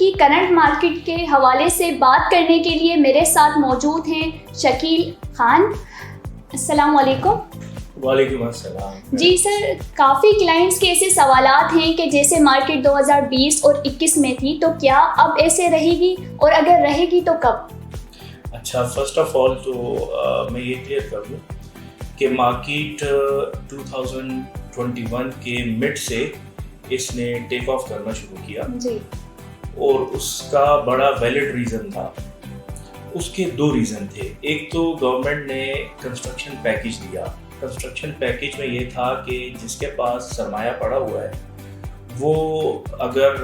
की current market के हवाले से बात करने के लिए मेरे साथ मौजूद हैं शकील खान। अस्सलाम वालेकुम। वालेकुम अस्सलाम। जी सर, काफ़ी क्लाइंट्स के ऐसे सवालात हैं कि जैसे मार्केट 2020 और 21 में थी, तो क्या अब ऐसे रहेगी और अगर रहेगी तो कब? अच्छा, फर्स्ट ऑफ ऑल तो मैं ये क्लियर कर दूँ कि मार्केट 2021 के मिड से इसने टेक ऑफ करना शुरू किया जी। और उसका बड़ा वैलिड रीज़न था। उसके दो रीज़न थे। एक तो गवर्नमेंट ने कंस्ट्रक्शन पैकेज दिया। कंस्ट्रक्शन पैकेज में ये था कि जिसके पास सरमाया पड़ा हुआ है वो अगर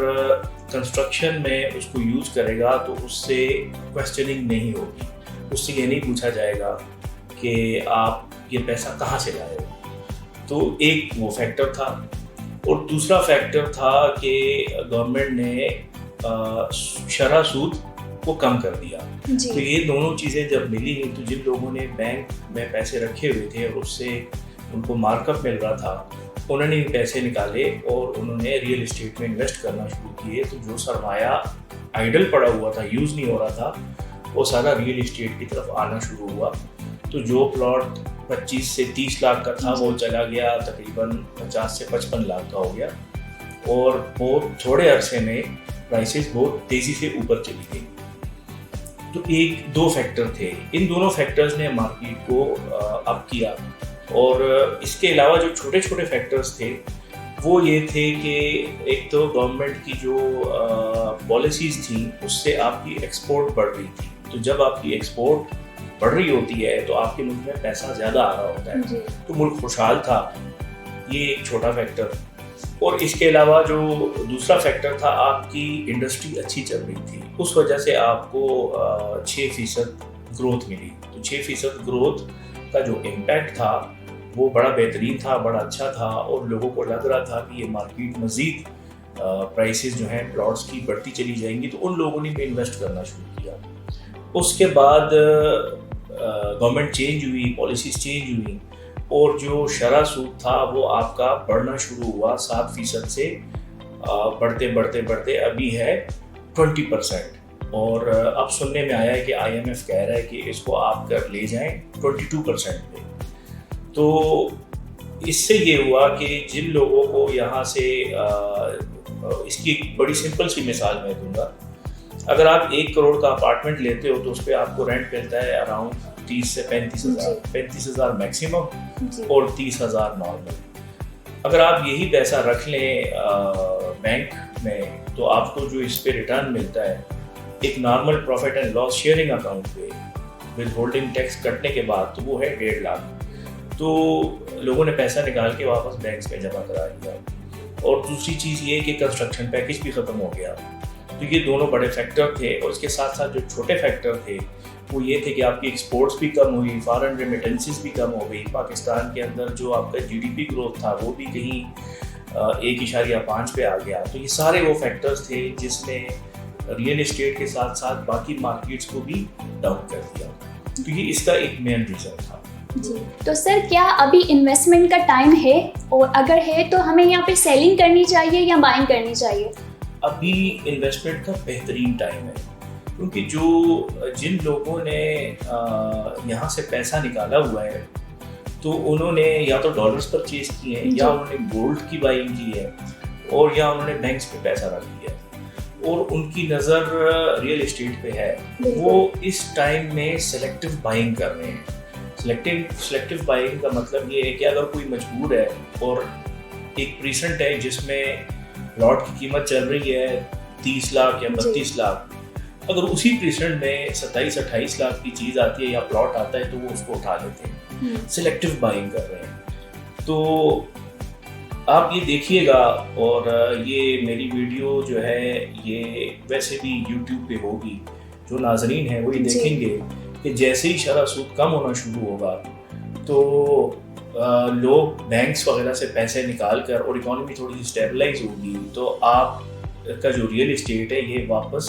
कंस्ट्रक्शन में उसको यूज़ करेगा तो उससे क्वेश्चनिंग नहीं होगी, उससे ये नहीं पूछा जाएगा कि आप ये पैसा कहाँ से लाए हो। तो एक वो फैक्टर था और दूसरा फैक्टर था कि गवर्नमेंट ने शरह सूद को कम कर दिया। तो ये दोनों चीज़ें जब मिली तो जिन लोगों ने बैंक में पैसे रखे हुए थे और उससे उनको मार्कअप मिल रहा था, उन्होंने इन पैसे निकाले और उन्होंने रियल इस्टेट में इन्वेस्ट करना शुरू किए। तो जो सरमाया आइडल पड़ा हुआ था, यूज़ नहीं हो रहा था, वो सारा रियल इस्टेट की तरफ आना शुरू हुआ। तो जो प्लॉट 25 से 30 लाख का था वो चला गया तकरीबन 50 से 55 लाख का हो गया और बहुत थोड़े अरसे में प्राइसेस बहुत तेज़ी से ऊपर चली गई। तो एक दो फैक्टर थे, इन दोनों फैक्टर्स ने मार्केट को अप किया। और इसके अलावा जो छोटे छोटे फैक्टर्स थे वो ये थे कि एक तो गवर्नमेंट की जो पॉलिसीज़ थी उससे आपकी एक्सपोर्ट बढ़ रही थी। तो जब आपकी एक्सपोर्ट बढ़ रही होती है तो आपके मुल्क में पैसा ज़्यादा आ रहा होता है, तो मुल्क खुशहाल था। ये एक छोटा फैक्टर। और इसके अलावा जो दूसरा फैक्टर था, आपकी इंडस्ट्री अच्छी चल रही थी, उस वजह से आपको 6% ग्रोथ मिली। तो 6% ग्रोथ का जो इम्पैक्ट था वो बड़ा बेहतरीन था, बड़ा अच्छा था और लोगों को लग रहा था कि ये मार्केट मज़ीद प्राइसेस जो हैं प्लॉट्स की बढ़ती चली जाएंगी। तो उन लोगों ने भी इन्वेस्ट करना शुरू किया। उसके बाद गवर्नमेंट चेंज हुई, पॉलिसीज़ चेंज हुई और जो शरह सूद था वो आपका बढ़ना शुरू हुआ 7% से बढ़ते बढ़ते बढ़ते अभी है 20%। और अब सुनने में आया है कि IMF कह रहा है कि इसको आप कर ले जाएं 22% पे। तो इससे ये हुआ कि जिन लोगों को यहाँ से इसकी एक बड़ी सिंपल सी मिसाल मैं दूंगा। अगर आप 1 करोड़ का अपार्टमेंट लेते हो तो उस पर आपको रेंट मिलता है अराउंड 30 से 35,000 मैक्सिमम और 30,000 नॉर्मल। अगर आप यही पैसा रख लें बैंक में तो आपको जो इस पे रिटर्न मिलता है एक normal profit and loss sharing account पे विद होल्डिंग टैक्स कटने के बाद, तो वो है 1.5 लाख। तो लोगों ने पैसा निकाल के वापस बैंक में जमा करा दिया। और दूसरी चीज़ ये कि कंस्ट्रक्शन पैकेज भी ख़त्म हो गया। तो ये दोनों बड़े फैक्टर थे। और इसके साथ साथ जो छोटे फैक्टर थे वो ये थे कि आपकी एक्सपोर्ट्स भी कम हुई, फॉरेन रेमिटेंसेस भी कम हो गई। पाकिस्तान के अंदर जो आपका GDP ग्रोथ था वो भी कहीं 1.5 पे आ गया। तो ये सारे वो फैक्टर्स थे जिसने रियल इस्टेट के साथ साथ बाकी मार्केट्स को भी डाउन कर दिया। तो ये इसका एक मेन रीज़न था। जी, तो सर क्या अभी इन्वेस्टमेंट का टाइम है और अगर है तो हमें यहाँ पे सेलिंग करनी चाहिए या बाइंग करनी चाहिए? अभी इन्वेस्टमेंट का बेहतरीन टाइम है क्योंकि जो जिन लोगों ने यहाँ से पैसा निकाला हुआ है तो उन्होंने या तो डॉलर्स परचेज किए हैं या उन्होंने गोल्ड की बाइंग की है और या उन्होंने बैंक्स पे पैसा रख दिया और उनकी नज़र रियल इस्टेट पे है। वो इस टाइम में सेलेक्टिव बाइंग कर रहे हैं। सेलेक्टिव बाइंग का मतलब ये है कि अगर कोई मजबूर है और एक प्रीसेंट है जिसमें प्लॉट की कीमत चल रही है 30 लाख या 32 लाख, अगर उसी प्रीसेंट में 27-28 लाख की चीज़ आती है या प्लॉट आता है तो वो उसको उठा लेते हैं। सेलेक्टिव बाइंग कर रहे हैं। तो आप ये देखिएगा और ये मेरी वीडियो जो है ये वैसे भी YouTube पे होगी, जो नाजरीन हैं वो ये देखेंगे कि जैसे ही शरह सूद कम होना शुरू होगा तो लोग बैंक्स वगैरह से पैसे निकाल कर और इकोनॉमी थोड़ी सी स्टेबलाइज होगी तो आप का जो रियल इस्टेट है ये वापस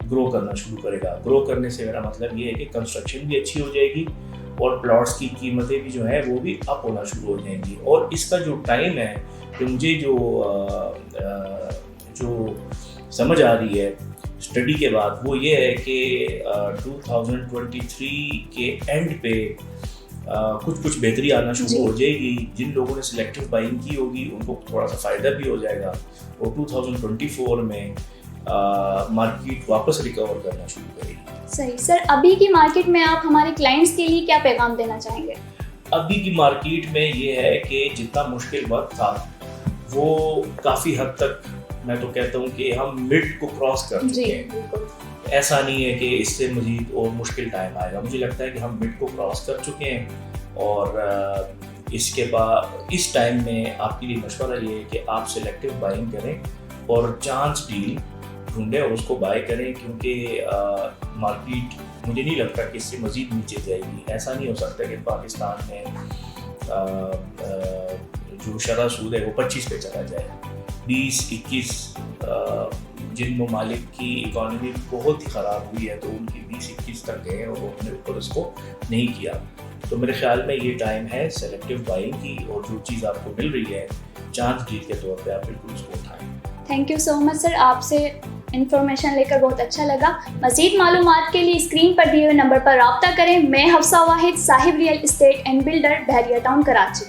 ग्रो करना शुरू करेगा। ग्रो करने से मेरा मतलब ये है कि कंस्ट्रक्शन भी अच्छी हो जाएगी और प्लॉट्स की कीमतें भी जो है वो भी अप होना शुरू हो जाएंगी। और इसका जो टाइम है कि मुझे जो समझ आ रही है स्टडी के बाद वो ये है कि 2023 के एंड पे कुछ बेहतरी आना शुरू हो जाएगी। जिन लोगों ने सिलेक्टिव बाइंग की होगी उनको थोड़ा सा फ़ायदा भी हो जाएगा और 2024 में मार्केट वापस रिकवर करना शुरू करेगी। सही सर, अभी की मार्केट में आप हमारे क्लाइंट्स के लिए क्या पैगाम देना चाहेंगे? अभी की मार्केट में ये है कि जितना मुश्किल वक्त था वो काफ़ी हद तक मैं तो कहता हूँ कि हम मिड को क्रॉस कर चुके हैं। ऐसा नहीं है कि इससे मज़ीद और मुश्किल टाइम आएगा। मुझे लगता है कि हम मिड को क्रॉस कर चुके हैं और इसके बाद इस टाइम में आपके लिए मशवरा ये है कि आप सिलेक्टिव बाइंग करें और चांस डील ढूंढें और उसको बाय करें, क्योंकि मार्केट मुझे नहीं लगता कि इससे मज़ीद नीचे जाएगी। ऐसा नहीं हो सकता कि पाकिस्तान में जो शरह सूद है वो 25 पे चला जाए। 20-21 जिन ममालिक की इकॉनमी बहुत ही ख़राब हुई है तो उनकी 20-21 तक गए और उन्होंने ऊपर उसको नहीं किया। तो मेरे ख्याल में ये टाइम है सेलेक्टिव बाइंग की और जो चीज़ आपको मिल रही है चांस डील के तौर पे आप बिल्कुल उसको उठाएं। Thank you so much sir, आपसे इन्फॉर्मेशन लेकर बहुत अच्छा लगा। मज़ीद मालूमात के लिए स्क्रीन पर दिए हुए नंबर पर रब्ता करें। मैं Hafsa Wahid, Sahib real estate and builder, Bahria town, Karachi.